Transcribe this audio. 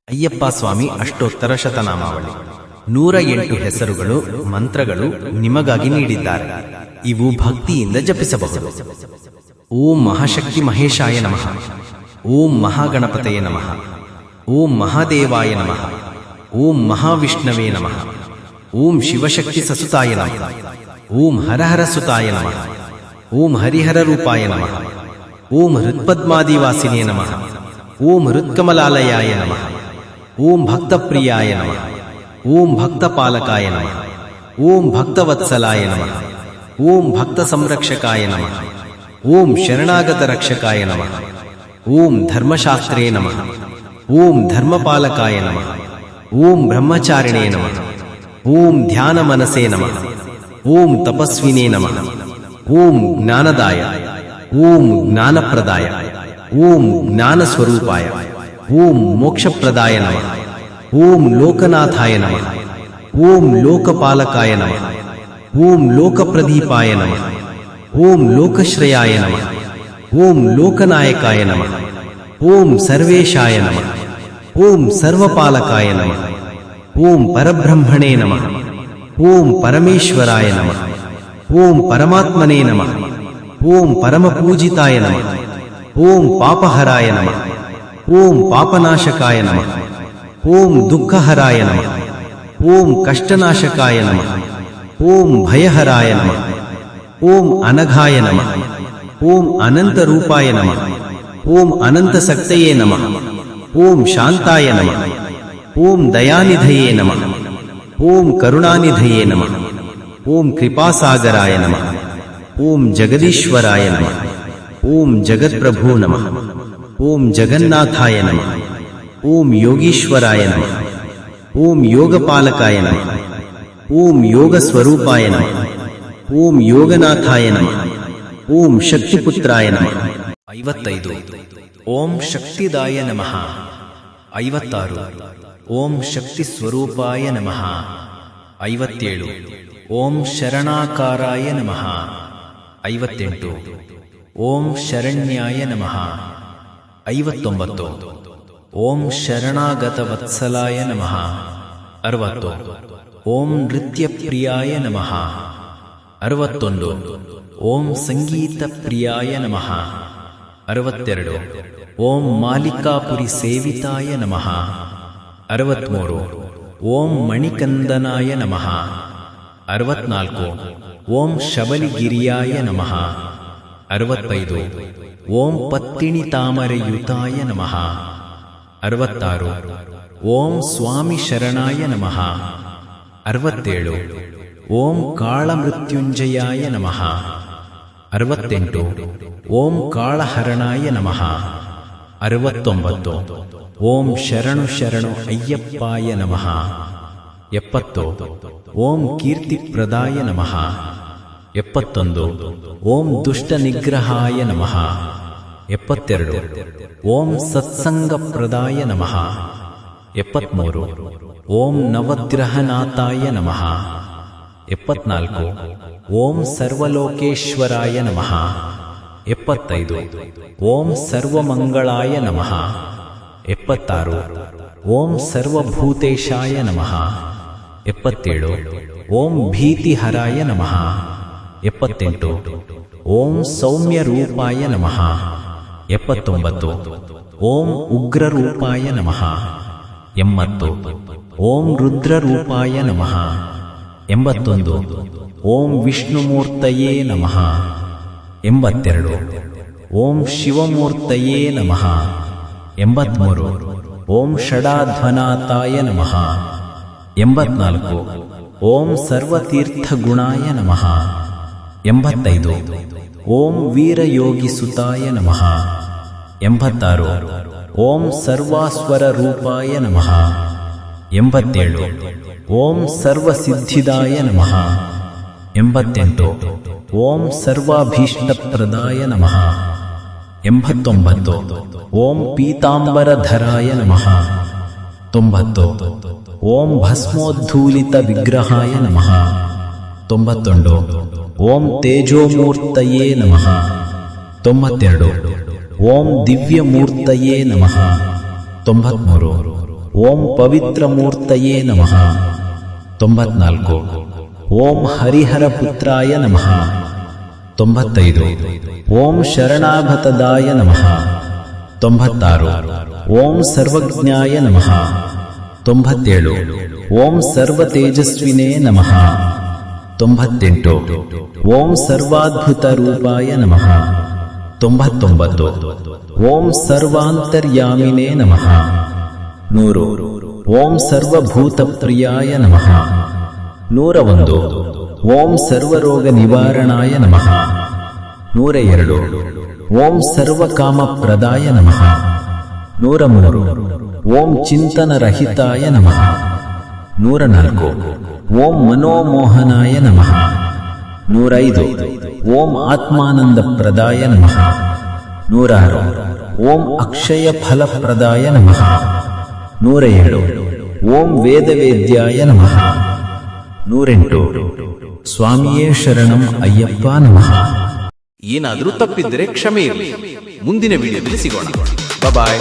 ಅಯ್ಯಪ್ಪ ಸ್ವಾಮಿ ಅಷ್ಟೋತ್ತರ ಶತನಾಮಾವಳಿ 108 ಹೆಸರುಗಳು ಮಂತ್ರಗಳು ನಿಮಗಾಗಿ ನೀಡಿದ್ದಾರೆ. ಇವು ಭಕ್ತಿಯಿಂದ ಜಪಿಸಬಹುದು. ಓಂ ಮಹಾಶಕ್ತಿ ಮಹೇಶಾಯ ನಮಃ. ಓಂ ಮಹಾಗಣಪತಯೇ ನಮಃ. ಓಂ ಮಹಾದೇವಾಯ ನಮಃ. ಓಂ ಮಹಾವಿಷ್ಣವೇ ನಮಃ. ಓಂ ಶಿವಶಕ್ತಿ ಸಸುತಾಯ ನಮಃ. ಓಂ ಹರಹರ ಸುತಾಯ ನಮಃ. ಓಂ ಹರಿಹರ ರೂಪಾಯ ನಮಃ. ಓಂ ಹೃತ್ಪದ್ಮಾದಿವಾಸಿನೇ ನಮಃ. ಓಂ ಹೃತ್ಕಮಲಾಲಯಾಯ ನಮಃ. ಓಂ ಭಕ್ತಪ್ರಿಯಾಯ ನಮಃ. ಓಂ ಭಕ್ತಪಾಲಕಾಯ ನಮಃ. ಓಂ ಭಕ್ತವತ್ಸಲಾಯ ನಮಃ. ಓಂ ಭಕ್ತ ಸಂರಕ್ಷಕಾಯ ನಮಃ. ಓಂ ಶರಣಾಗತ ರಕ್ಷಕಾಯ ನಮಃ. ಓಂ ಧರ್ಮಶಾಸ್ತ್ರೇ ನಮಃ. ಓಂ ಧರ್ಮಪಾಲಕಾಯ ನಮಃ. ಓಂ ಬ್ರಹ್ಮಚಾರಿಣೇ ನಮಃ. ಓಂ ಧ್ಯಾನ ಮನಸೇ ನಮಃ. ಓಂ ತಪಸ್ವಿನೇ ನಮಃ. ಓಂ ಜ್ಞಾನದಾಯ. ಓಂ ಜ್ಞಾನಪ್ರದಾಯ. ಓಂ ಜ್ಞಾನಸ್ವರೂಪಾಯ. ಓಂ ಮೋಕ್ಷಪ್ರದಾಯ ನಮಃ. ಓಂ ಲೋಕನಾಥಾಯ ನಮಃ. ಓಂ ಲೋಕಪಾಲಕಾಯ ನಮಃ. ಓಂ ಲೋಕಪ್ರದೀಪಾಯ ನಮಃ. ಓಂ ಲೋಕಶ್ರೇಯಾಯ ನಮಃ. ಓಂ ಲೋಕನಾಯಕಾಯ ನಮಃ. ಓಂ ಸರ್ವೇಶಾಯ ನಮಃ. ಓಂ ಸರ್ವಪಾಲಕಾಯ ನಮಃ. ಓಂ ಪರಬ್ರಹ್ಮಣೇ ನಮಃ. ಓಂ ಪರಮೇಶ್ವರಾಯ ನಮಃ. ಓಂ ಪರಮಾತ್ಮನೇ ನಮಃ. ಓಂ ಪರಮಪೂಜಿತಾಯ ನಮಃ. ಓಂ ಪಾಪಹರಾಯ ನಮಃ. ಓಂ ಪಾಪನಾಶಕಾಯ ನಮಃ. ಓಂ ದುಃಖಹರಾಯ ನಮಃ. ಓಂ ಕಷ್ಟನಾಶಕಾಯ ನಮಃ. ಓಂ ಭಯಹರಾಯ ನಮಃ. ಓಂ ಅನಘಾಯ ನಮಃ. ಓಂ ಅನಂತರೂಪಾಯ ನಮಃ. ಓಂ ಅನಂತಸಕ್ತಯೇ ನಮಃ. ಓಂ ಶಾಂತಾಯ ನಮಃ. ಓಂ ದಯಾನಿಧಯೇ ನಮಃ. ಓಂ ಕರುಣಾನಿಧಯೇ ನಮಃ. ಓಂ ಕೃಪಾಸಾಗರಾಯ ನಮಃ. ಓಂ ಜಗದೀಶ್ವರಾಯ ನಮಃ. ಓಂ ಜಗತ್ಪ್ರಭೋ ನಮಃ. ಓಂ ಜಗನ್ನಾಥಾಯ ನಮಃ. ಓಂ ಯೋಗೀಶ್ವರಾಯ ನಮಃ. ಓಂ ಯೋಗಪಾಲಕಾಯ ನಮಃ. ಓಂ ಯೋಗಸ್ವರೂಪಾಯ ನಮಃ. ಓಂ ಯೋಗನಾಥಾಯ ನಮಃ. ಓಂ ಶಕ್ತಿಪುತ್ರಾಯ ನಮಃ. 55 ಓಂ ಶಕ್ತಿದಾಯ ನಮಃ. 56 ಓಂ ಶಕ್ತಿ ಸ್ವರೂಪಾಯ ನಮಃ. 57 ಓಂ ಶರಣಾಕಾರಾಯ ನಮಃ. 58 ಓಂ ಶರಣ್ಯಾಯ ನಮಃ. 59 ಓಂ ಶರಣಾಗತ ವತ್ಸಲಾಯ ನಮಃ. 60 ಓಂ ನೃತ್ಯಪ್ರಿಯಾಯ ನಮಃ. 61 ಓಂ ಸಂಗೀತ ಪ್ರಿಯಾಯ ನಮಃ. 62 ಓಂ ಮಾಲಿಕಾಪುರಿ ಸೇವಿತಾಯ ನಮಃ. 63 ಓಂ ಮಣಿಕಂದನಾಯ ನಮಃ. 64 ಓಂ ಶಬಲಿಗಿರಿಯಾಯ ನಮಃ. 65 ಓಂ ಪತ್ತಿಣಿ ತಾಮರೆಯುತಾಯ ನಮಃ. 66 ಓಂ ಸ್ವಾಮಿ ಶರಣಾಯ ನಮಃ. 67 ಓಂ ಕಾಳಮೃತ್ಯುಂಜಯಾಯ ನಮಃ. 68 ಓಂ ಕಾಳಹರಣಾಯ ನಮಃ. 69 ಓಂ ಶರಣು ಶರಣು ಅಯ್ಯಪ್ಪಾಯ ನಮಃ. 70 ಓಂ ಕೀರ್ತಿಪ್ರದಾಯ ನಮಃ. 71 ಓಂ ದುಷ್ಟ ನಿಗ್ರಹಾಯ ನಮಃ. 72 ಓಂ ಸತ್ಸಂಗಪ್ರದಾಯ ನಮಃ. 73 ಓಂ ನವಗ್ರಹನಾಥಾಯ ನಮಃ. 74 ಓಂ ಸರ್ವಲೋಕೇಶ್ವರಾಯ ನಮಃ. 75 ಓಂ ಸರ್ವಮಂಗಳಾಯ ನಮಃ. 76 ಓಂ ಸರ್ವಭೂತೇಶಾಯ ನಮಃ. 77 ಓಂ ಭೀತಿಹರಾಯ ನಮಃ. 78 ಓಂ ಸೌಮ್ಯರೂಪಾಯ ನಮಃ. 79 ಓಂ ಉಗ್ರರೂಪಾಯ ನಮಃ. 80 ಓಂ ರುದ್ರರೂಪಾಯ ನಮಃ. 81 ಓಂ ವಿಷ್ಣುಮೂರ್ತಯೇ ನಮಃ. 82 ಓಂ ಶಿವಮೂರ್ತಯೇ ನಮಃ. 83 ಓಂ ಷಡಾಧ್ವನಾಥಾಯ ನಮಃ. 84 ಓಂ ಸರ್ವತೀರ್ಥಗುಣಾಯ ನಮಃ. 85 ಓಂ ವೀರಯೋಗಿಸುತಾಯ ನಮಃ. 86 ಓಂ ಸರ್ವಾಸ್ವರ ರೂಪಾಯ ನಮಃ. 87 ಓಂ ಸರ್ವಸಿದ್ಧಿದಾಯ ನಮಃ. 88 ಓಂ ಸರ್ವಾಭೀಷ್ಟಪ್ರದಾಯ ನಮಃ. 89 ಓಂ ಪೀತಾಂಬರಧರಾಯ ನಮಃ. 90 ಓಂ ಭಸ್ಮೋದ್ಧೂಲಿತ ವಿಗ್ರಹಾಯ ನಮಃ. 91 ಓಂ ತೇಜೋಮೂರ್ತಯೇ ನಮಃ. 92 ಓಂ ದಿವ್ಯಮೂರ್ತಯೇ ನಮಃ. 93 ಓಂ ಪವಿತ್ರಮೂರ್ತಯೇ ನಮಃ. 94. ಓಂ ಹರಿಹರ ಪುತ್ರಾಯ ನಮಃ. 95. ಓಂ ಶರಣಾಗತದಾಯ ನಮಃ. 96. ಓಂ ಸರ್ವಜ್ಞಾಯ ನಮಃ. 97. ಓಂ ಸರ್ವತೇಜಸ್ವಿನೇ ನಮಃ. 98. ಓಂ ಸರ್ವಾದ್ಭುತ ರೂಪಾಯ ನಮಃ. 99. ಓಂ ಸರ್ವಾಂತರ್ಯಾಮಿನೇ ನಮಃ. 100. ಓಂ ಸರ್ವಭೂತ ಪ್ರಿಯಾಯ ನಮಃ. 101. ಓಂ ಸರ್ವರೋಗ ನಿವಾರಣಾಯ ನಮಃ. 102. ಓಂ ಸರ್ವಕಾಮಪ್ರದಾಯ ನಮಃ. 103. ಓಂ ಚಿಂತನರಹಿತಾಯ ನಮಃ. 104. ಓಂ ಮನೋಮೋಹನಾಯ ನಮಃ. 105. ಓಂ ಆತ್ಮಾನಂದಪ್ರದಾಯ ನಮಃ. 106. ಓಂ ಅಕ್ಷಯ ಫಲಪ್ರದಾಯ ನಮಃ. 107. ಓಂ ವೇದವೇದ್ಯಾಯ ನಮಃ. 108. ಸ್ವಾಮಿಯೇ ಶರಣಂ ಅಯ್ಯಪ್ಪ ನಮಃ. ಏನಾದರೂ ತಪ್ಪಿದ್ದರೆ ಕ್ಷಮೆ ಇರಲಿ. ಮುಂದಿನ ವಿಡಿಯೋದಲ್ಲಿ ಸಿಗೋಣ. ಬಾಯ್.